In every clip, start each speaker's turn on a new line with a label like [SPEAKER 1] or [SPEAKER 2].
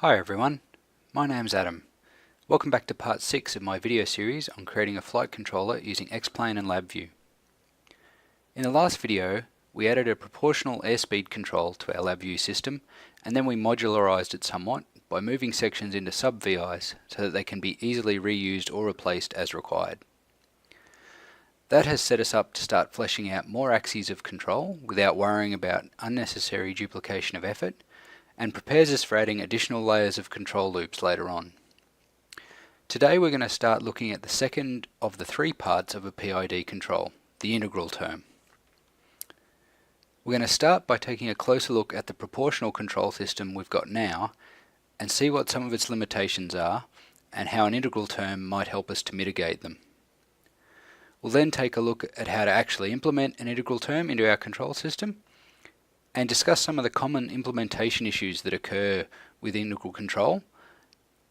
[SPEAKER 1] Hi everyone, my name's Adam. Welcome back to part 6 of my video series on creating a flight controller using X-Plane and LabVIEW. In the last video, we added a proportional airspeed control to our LabVIEW system, and then we modularized it somewhat by moving sections into sub-VIs so that they can be easily reused or replaced as required. That has set us up to start fleshing out more axes of control without worrying about unnecessary duplication of effort, and prepares us for adding additional layers of control loops later on. Today we're going to start looking at the second of the three parts of a PID control, the integral term. We're going to start by taking a closer look at the proportional control system we've got now and see what some of its limitations are and how an integral term might help us to mitigate them. We'll then take a look at how to actually implement an integral term into our control system and discuss some of the common implementation issues that occur with integral control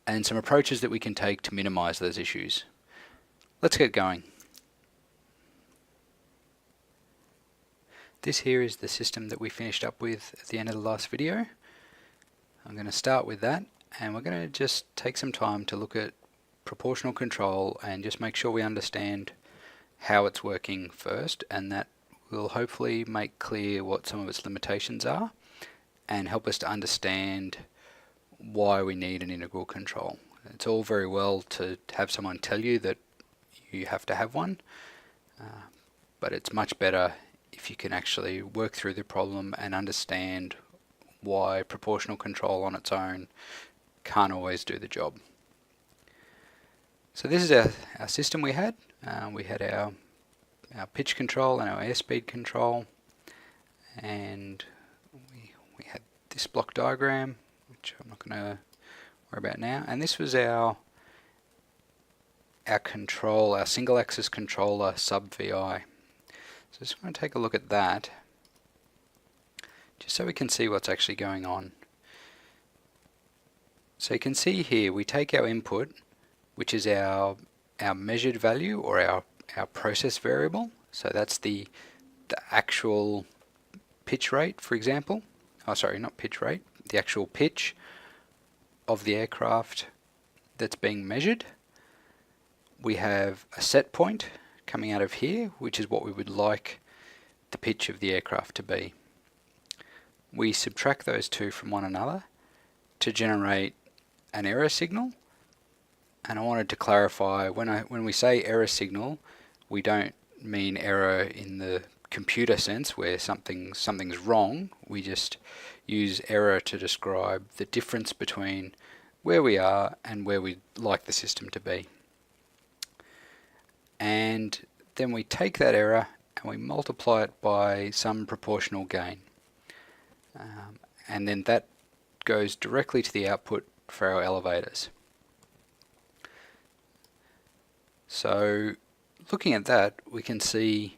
[SPEAKER 1] and some approaches that we can take to minimize those issues. Let's get going. This here is the system that we finished up with at the end of the last video. I'm going to start with that, and we're going to just take some time to look at proportional control and just make sure we understand how it's working first, and that will hopefully make clear what some of its limitations are and help us to understand why we need an integral control. It's all very well to have someone tell you that you have to have one, but it's much better if you can actually work through the problem and understand why proportional control on its own can't always do the job. So this is our system we had. We had our pitch control and our airspeed control, and we had this block diagram, which I'm not going to worry about now, and this was our control, our single axis controller sub VI. So just want to take a look at that just so we can see what's actually going on. So you can see here we take our input, which is our measured value or our process variable. So that's the actual pitch rate, for example. Oh, sorry, not pitch rate, the actual pitch of the aircraft that's being measured. We have a set point coming out of here, which is what we would like the pitch of the aircraft to be. We subtract those two from one another to generate an error signal. And I wanted to clarify, when we say error signal, we don't mean error in the computer sense where something's wrong. We just use error to describe the difference between where we are and where we'd like the system to be. And then we take that error and we multiply it by some proportional gain. And then that goes directly to the output for our elevators. So looking at that, we can see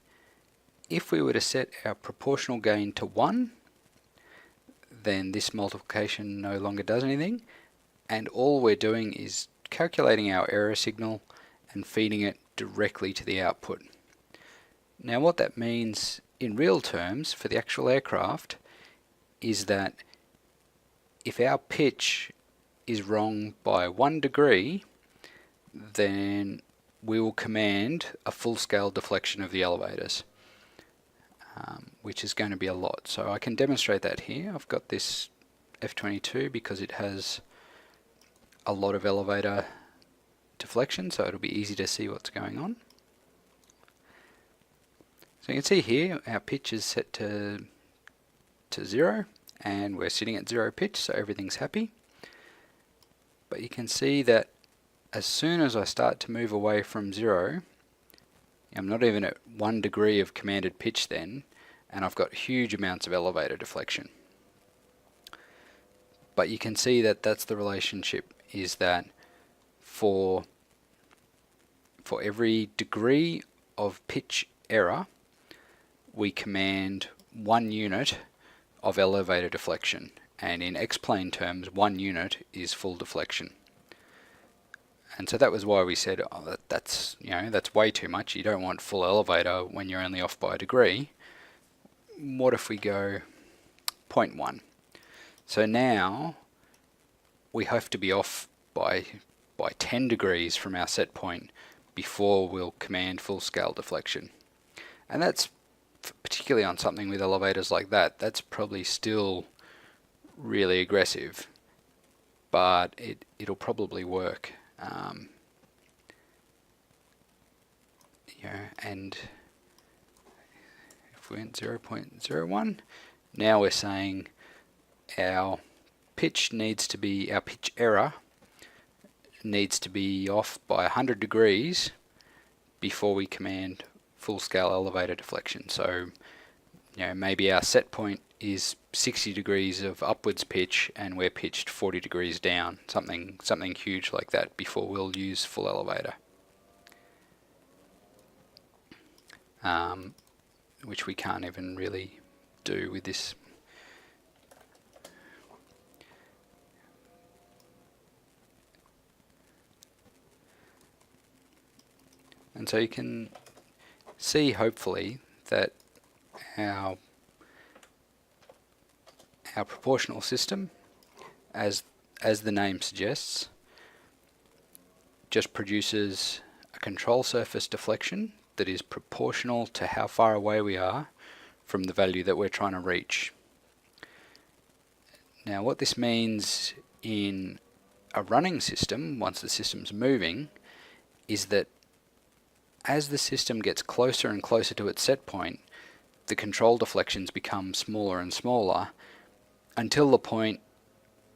[SPEAKER 1] if we were to set our proportional gain to 1, then this multiplication no longer does anything, and all we're doing is calculating our error signal and feeding it directly to the output. Now what that means in real terms for the actual aircraft is that if our pitch is wrong by 1 degree, then we will command a full-scale deflection of the elevators, which is going to be a lot. So I can demonstrate that here. I've got this F-22 because it has a lot of elevator deflection, so it'll be easy to see what's going on. So you can see here our pitch is set to 0, and we're sitting at 0 pitch, so everything's happy. But you can see that as soon as I start to move away from 0, I'm not even at 1 degree of commanded pitch then, and I've got huge amounts of elevator deflection. But you can see that that's the relationship, is that for every degree of pitch error, we command 1 unit of elevator deflection, and in X-plane terms 1 unit is full deflection. And so that was why we said, oh, that's way too much. You don't want full elevator when you're only off by a degree. What if we go 0.1? So now we have to be off by 10 degrees from our set point before we'll command full scale deflection. And that's particularly on something with elevators like that, that's probably still really aggressive, but it'll probably work. And if we went 0.01, now we're saying our pitch error needs to be off by 100 degrees before we command full scale elevator deflection. So maybe our set point is 60 degrees of upwards pitch and we're pitched 40 degrees down, something huge like that, before we'll use full elevator. Which we can't even really do with this. And so you can see, hopefully, that our proportional system, as the name suggests, just produces a control surface deflection that is proportional to how far away we are from the value that we're trying to reach. Now, what this means in a running system, once the system's moving, is that as the system gets closer and closer to its set point, the control deflections become smaller and smaller until the point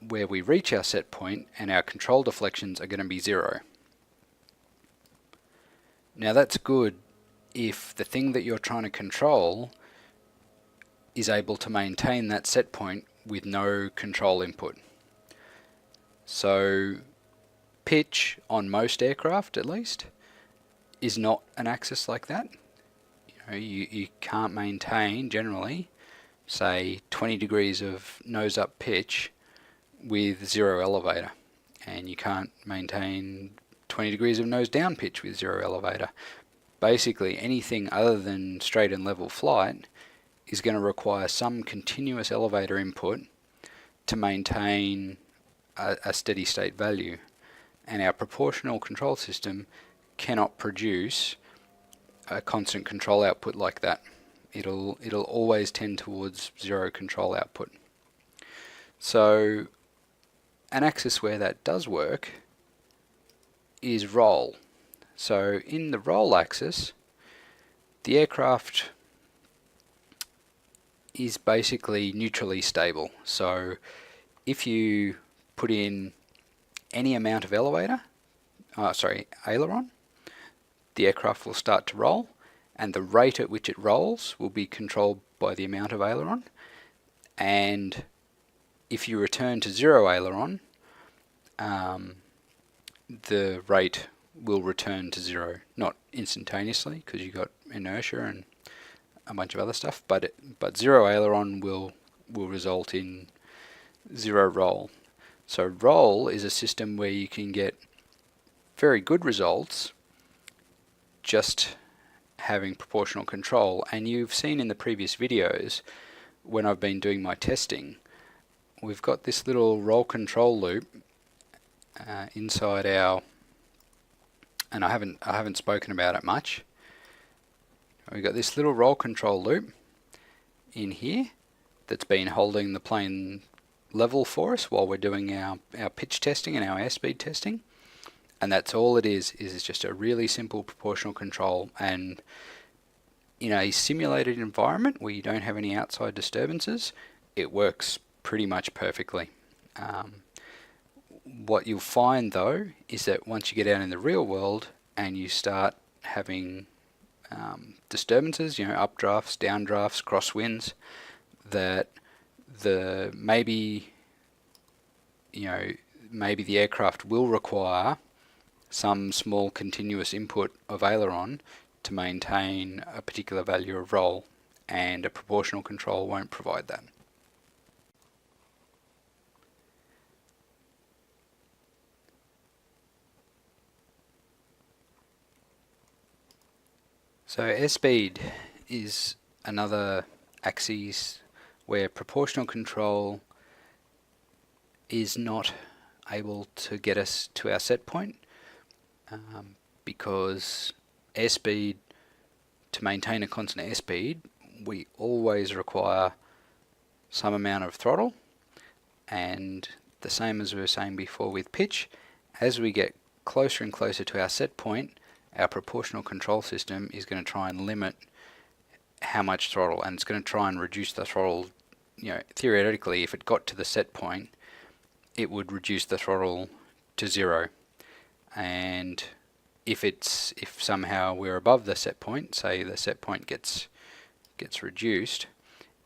[SPEAKER 1] where we reach our set point and our control deflections are going to be 0. Now that's good if the thing that you're trying to control is able to maintain that set point with no control input. So pitch, on most aircraft at least, is not an axis like that. You can't maintain, generally, say 20 degrees of nose up pitch with 0 elevator, and you can't maintain 20 degrees of nose down pitch with 0 elevator. Basically anything other than straight and level flight is going to require some continuous elevator input to maintain a steady state value, and our proportional control system cannot produce a constant control output like that. It'll always tend towards 0 control output. So an axis where that does work is roll. So in the roll axis, the aircraft is basically neutrally stable. So if you put in any amount of aileron, the aircraft will start to roll, and the rate at which it rolls will be controlled by the amount of aileron. And if you return to 0 aileron, the rate will return to 0, not instantaneously because you've got inertia and a bunch of other stuff, but 0 aileron will result in 0 roll. So roll is a system where you can get very good results just having proportional control. And you've seen in the previous videos when I've been doing my testing, we've got this little roll control loop inside our, and I haven't spoken about it much. We've got this little roll control loop in here that's been holding the plane level for us while we're doing our pitch testing and our airspeed testing. And that's all it is just a really simple proportional control. And in a simulated environment where you don't have any outside disturbances, it works pretty much perfectly. What you'll find though is that once you get out in the real world and you start having disturbances, updrafts, downdrafts, crosswinds, that maybe the aircraft will require some small continuous input of aileron to maintain a particular value of roll, and a proportional control won't provide that. So airspeed is another axis where proportional control is not able to get us to our set point, because airspeed, to maintain a constant airspeed, we always require some amount of throttle, and the same as we were saying before with pitch, as we get closer and closer to our set point, our proportional control system is going to try and limit how much throttle, and it's going to try and reduce the throttle. Theoretically, if it got to the set point, it would reduce the throttle to 0, and if somehow we're above the set point, say the set point gets reduced,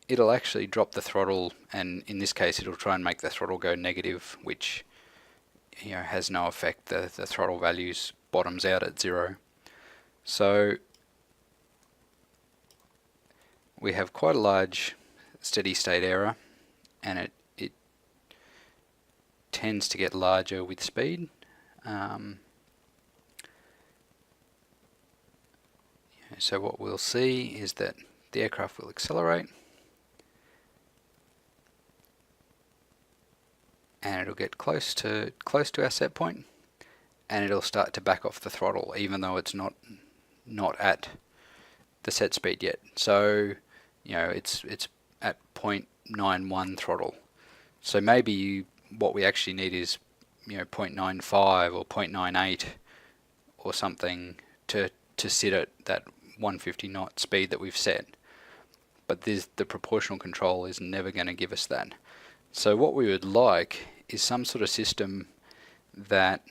[SPEAKER 1] it'll actually drop the throttle, and in this case it'll try and make the throttle go negative, which has no effect. The throttle values bottoms out at 0. So we have quite a large steady state error, and it tends to get larger with speed. So what we'll see is that the aircraft will accelerate, and it'll get close to our set point, and it'll start to back off the throttle, even though it's not at the set speed yet. So it's at 0.91 throttle. So maybe what we actually need is 0.95 or 0.98 or something to sit at that 150 knot speed that we've set. But the proportional control is never going to give us that. So what we would like is some sort of system that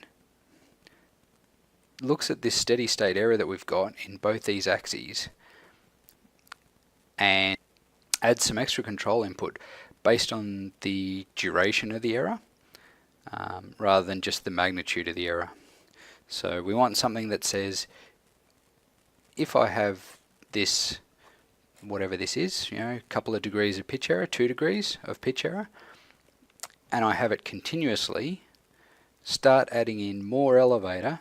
[SPEAKER 1] looks at this steady state error that we've got in both these axes and adds some extra control input based on the duration of the error, rather than just the magnitude of the error. So we want something that says, if I have this, whatever this is, a couple of degrees of pitch error, 2 degrees of pitch error, and I have it continuously, start adding in more elevator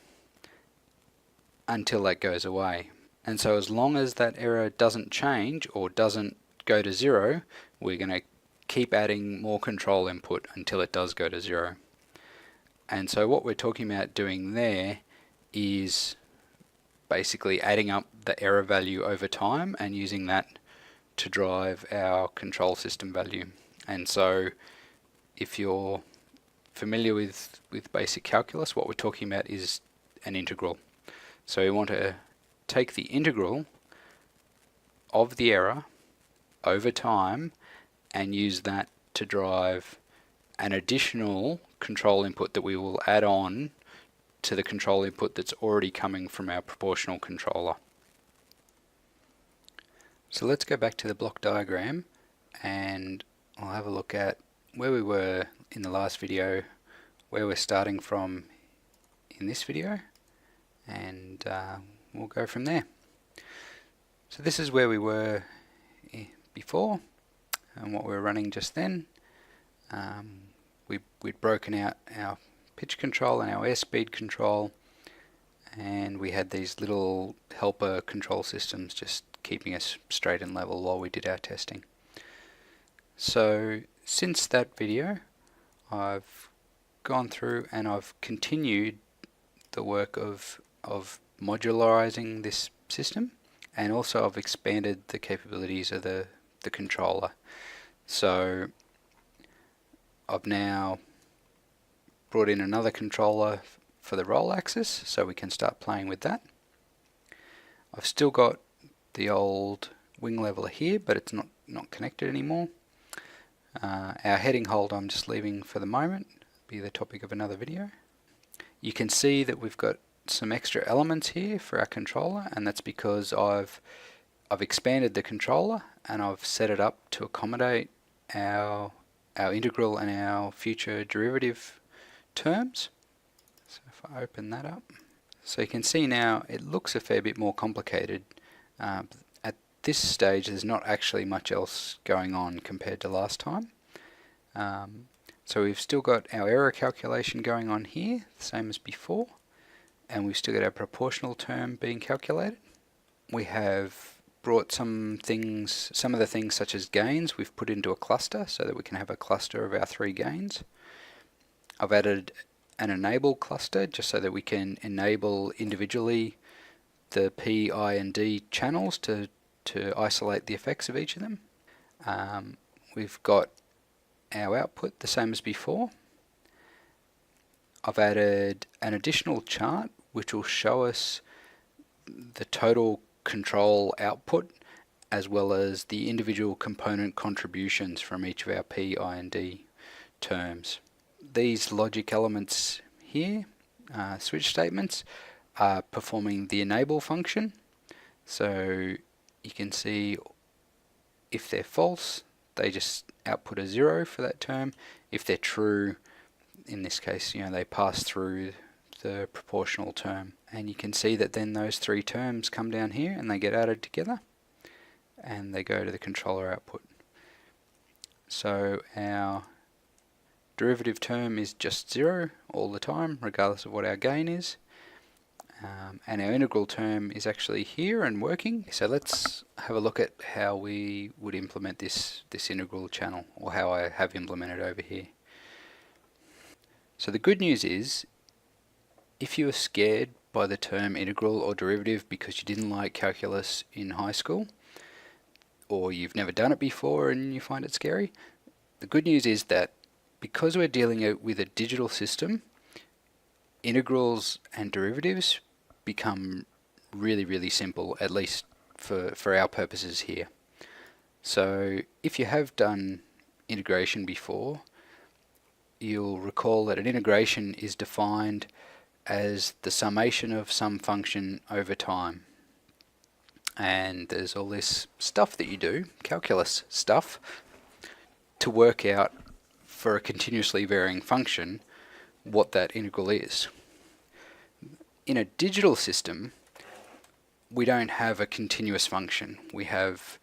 [SPEAKER 1] until that goes away. And so as long as that error doesn't change or doesn't go to 0, we're going to keep adding more control input until it does go to 0. And so what we're talking about doing there is basically adding up the error value over time and using that to drive our control system value. And so if you're familiar with basic calculus, what we're talking about is an integral. So we want to take the integral of the error over time and use that to drive an additional control input that we will add on to the control input that's already coming from our proportional controller. So let's go back to the block diagram, and I'll have a look at where we were in the last video, where we're starting from in this video, and we'll go from there. So this is where we were before and what we were running just then. We'd broken out our pitch control and our airspeed control, and we had these little helper control systems just keeping us straight and level while we did our testing. So since that video, I've gone through and I've continued the work of modularizing this system, and also I've expanded the capabilities of the controller. So I've now brought in another controller for the roll axis, so we can start playing with that. I've still got the old wing leveler here, but it's not connected anymore. Our heading hold I'm just leaving for the moment, be the topic of another video. You can see that we've got some extra elements here for our controller, and that's because I've expanded the controller and I've set it up to accommodate our integral and our future derivative terms. So if I open that up, so you can see now it looks a fair bit more complicated. At this stage there's not actually much else going on compared to last time. So we've still got our error calculation going on here, the same as before, and we've still got our proportional term being calculated. We have brought some of the things such as gains we've put into a cluster so that we can have a cluster of our 3 gains. I've added an enable cluster just so that we can enable individually the P, I and D channels to isolate the effects of each of them. We've got our output the same as before. I've added an additional chart which will show us the total control output as well as the individual component contributions from each of our P, I and D terms. These logic elements here, switch statements, are performing the enable function. So you can see if they're false, they just output a 0 for that term. If they're true, in this case, they pass through the proportional term. And you can see that then those three terms come down here and they get added together and they go to the controller output. So our derivative term is just 0 all the time, regardless of what our gain is. And our integral term is actually here and working. So let's have a look at how we would implement this integral channel, or how I have implemented over here. So the good news is, if you are scared by the term integral or derivative because you didn't like calculus in high school, or you've never done it before and you find it scary, the good news is that because we're dealing with a digital system, integrals and derivatives become really, really simple, at least for our purposes here. So if you have done integration before, you'll recall that an integration is defined as the summation of some function over time. And there's all this stuff that you do, calculus stuff, to work out for a continuously varying function what that integral is. In a digital system, we don't have a continuous function. We have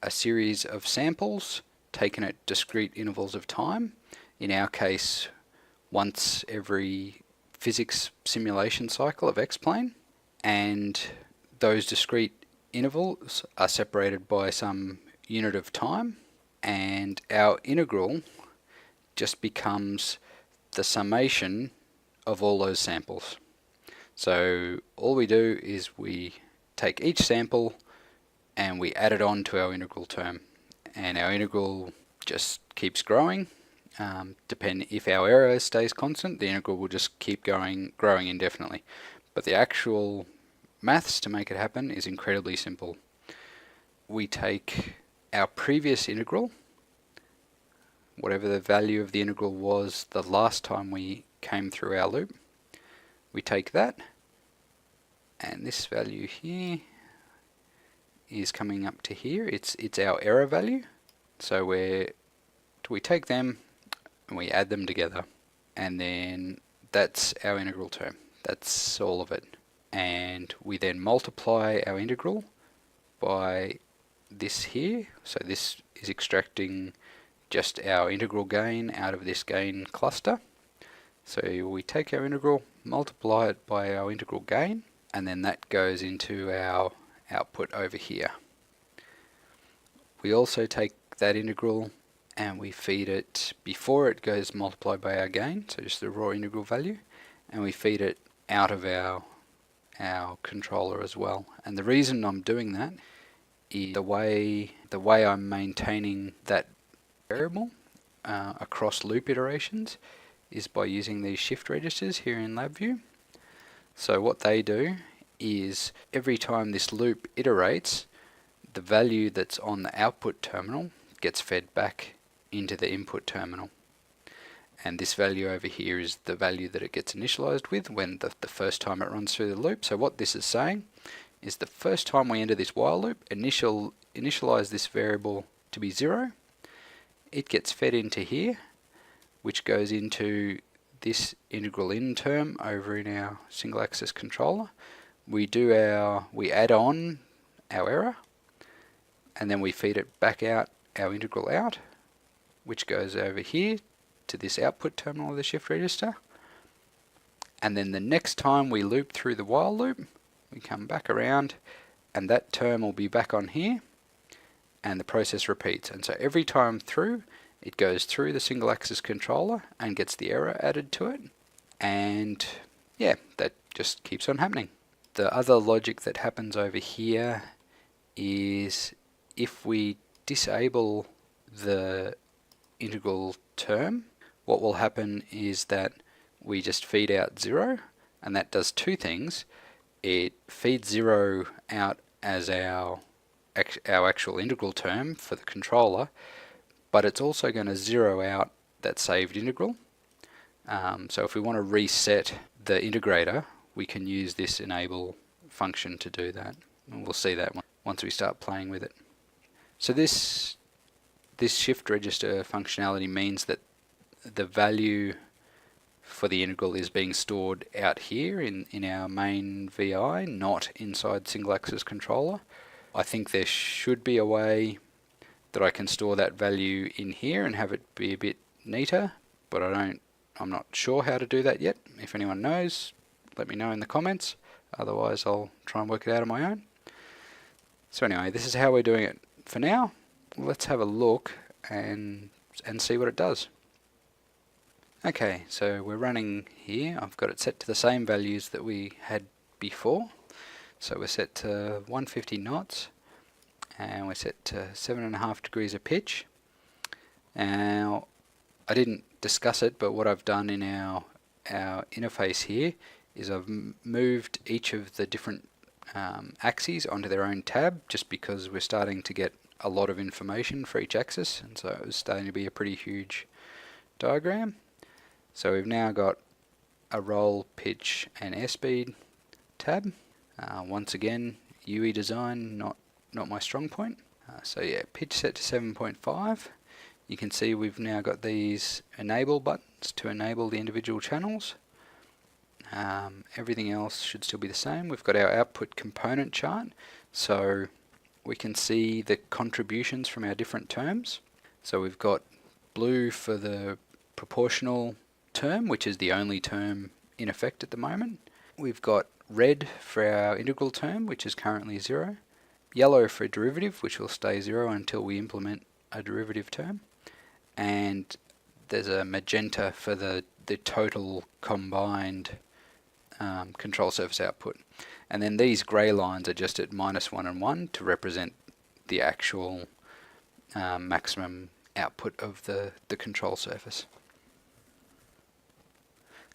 [SPEAKER 1] a series of samples taken at discrete intervals of time. In our case, once every physics simulation cycle of X-plane, and those discrete intervals are separated by some unit of time, and our integral just becomes the summation of all those samples. So all we do is we take each sample and we add it on to our integral term, and our integral just keeps growing. If our error stays constant, the integral will just keep growing indefinitely. But the actual maths to make it happen is incredibly simple. We take our previous integral, whatever the value of the integral was the last time we came through our loop, we take that, and this value here is coming up to here. It's our error value. So we take them and we add them together, and then that's our integral term. That's all of it. And we then multiply our integral by this here. So this is extracting just our integral gain out of this gain cluster. So we take our integral, multiply it by our integral gain, and then that goes into our output over here. We also take that integral and we feed it before it goes multiplied by our gain, so just the raw integral value, and we feed it out of our controller as well. And the reason I'm doing that is the way I'm maintaining that variable across loop iterations is by using these shift registers here in LabVIEW. So what they do is every time this loop iterates, the value that's on the output terminal gets fed back into the input terminal. And this value over here is the value that it gets initialized with when the first time it runs through the loop. So what this is saying is the first time we enter this while loop, initialize this variable to be 0. It gets fed into here, which goes into this integral in term over in our single axis controller. We add on our error, and then we feed it back out our integral out, which goes over here to this output terminal of the shift register. And then the next time we loop through the while loop, we come back around and that term will be back on here, and the process repeats. And so every time through, it goes through the single axis controller and gets the error added to it, and yeah, that just keeps on happening. The other logic that happens over here is if we disable the integral term, what will happen is that we just feed out 0, and that does two things. It feeds 0 out as our actual integral term for the controller, but it's also going to 0 out that saved integral. So if we want to reset the integrator, we can use this enable function to do that. And we'll see that once we start playing with it. So this shift register functionality means that the value for the integral is being stored out here in our main VI, not inside single axis controller. I think there should be a way that I can store that value in here and have it be a bit neater, but I'm not sure how to do that yet. If anyone knows, let me know in the comments. Otherwise, I'll try and work it out on my own. So anyway, this is how we're doing it for now. Let's have a look and see what it does. Okay, so we're running here. I've got it set to the same values that we had before. So we're set to 150 knots, and we're set to 7.5 degrees of pitch. Now, I didn't discuss it, but what I've done in our interface here is I've moved each of the different axes onto their own tab, just because we're starting to get a lot of information for each axis, and so it was starting to be a pretty huge diagram. So we've now got a roll, pitch and airspeed tab. Once again, UE design, not my strong point. So yeah, pitch set to 7.5. You can see we've now got these enable buttons to enable the individual channels. Everything else should still be the same. We've got our output component chart, so we can see the contributions from our different terms. So we've got blue for the proportional term, which is the only term in effect at the moment. We've got red for our integral term, which is currently 0. Yellow for a derivative, which will stay 0 until we implement a derivative term. And there's a magenta for the total combined control surface output. And then these grey lines are just at -1 and 1 to represent the actual maximum output of the control surface.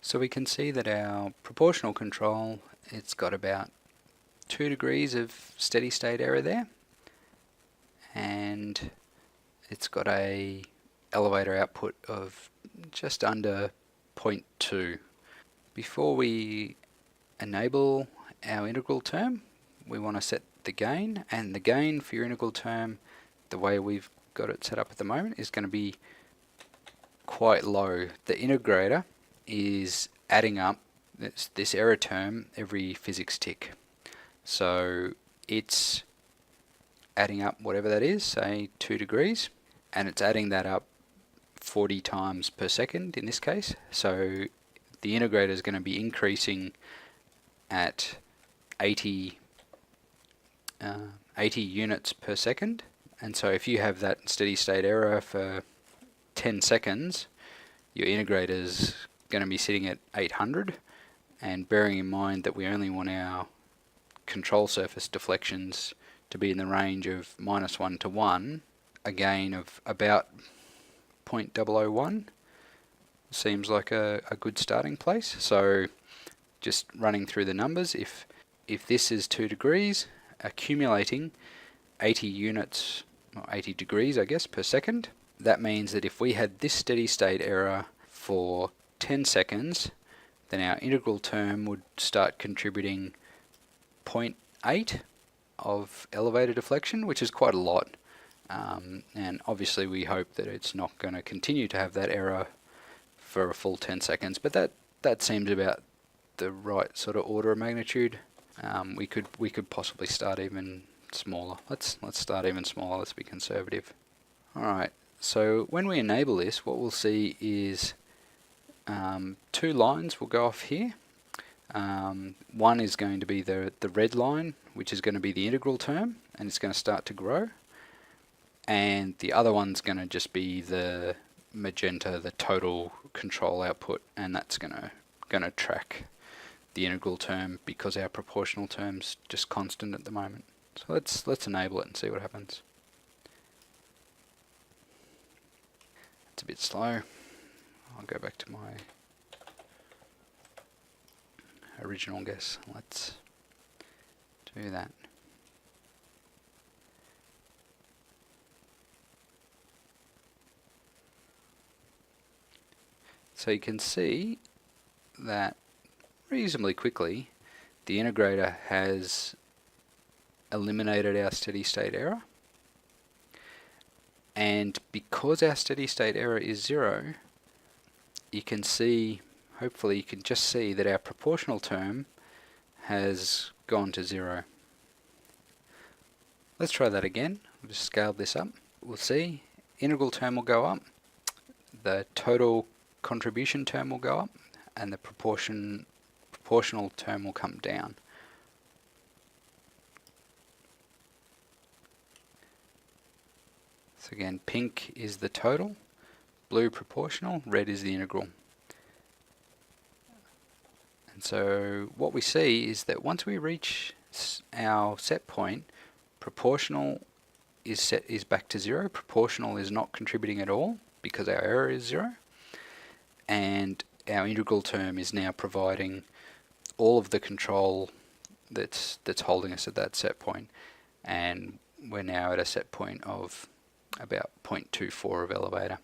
[SPEAKER 1] So we can see that our proportional control, it's got about 2 degrees of steady state error there, and it's got a elevator output of just under 0.2. Before we enable our integral term, we want to set the gain, and the gain for your integral term, the way we've got it set up at the moment, is going to be quite low. The integrator is adding up this error term every physics tick. So it's adding up whatever that is, say 2 degrees, and it's adding that up 40 times per second in this case. So the integrator is going to be increasing at 80 units per second. And so if you have that steady state error for 10 seconds, your integrator is going to be sitting at 800, and bearing in mind that we only want our control surface deflections to be in the range of -1 to 1, a gain of about 0.001 seems like a good starting place. So just running through the numbers, if this is 2 degrees, accumulating 80 units, or 80 degrees I guess, per second, that means that if we had this steady state error for 10 seconds, then our integral term would start contributing 0.8 of elevator deflection, which is quite a lot. And obviously we hope that it's not going to continue to have that error for a full 10 seconds, but that seems about the right sort of order of magnitude. We could possibly start even smaller. Let's start even smaller. Let's be conservative. Alright, so when we enable this, what we'll see is 2 lines will go off here. One is going to be the red line, which is going to be the integral term, and it's going to start to grow. and the other one's going to just be the magenta, the total control output, and that's going to track the integral term because our proportional term's just constant at the moment. So let's enable it and see what happens. It's a bit slow. I'll go back to my original guess. Let's do that. So you can see that reasonably quickly the integrator has eliminated our steady state error, and because our steady state error is 0, you can see, hopefully you can just see that our proportional term has gone to 0. Let's try that again. We'll just scale this up. We'll see integral term will go up, the total contribution term will go up, and the proportional term will come down. So again, pink is the total, blue proportional, red is the integral. And so what we see is that once we reach our set point, proportional is back to 0, proportional is not contributing at all because our error is 0, and our integral term is now providing all of the control that's holding us at that set point, and we're now at a set point of about 0.24 of elevator.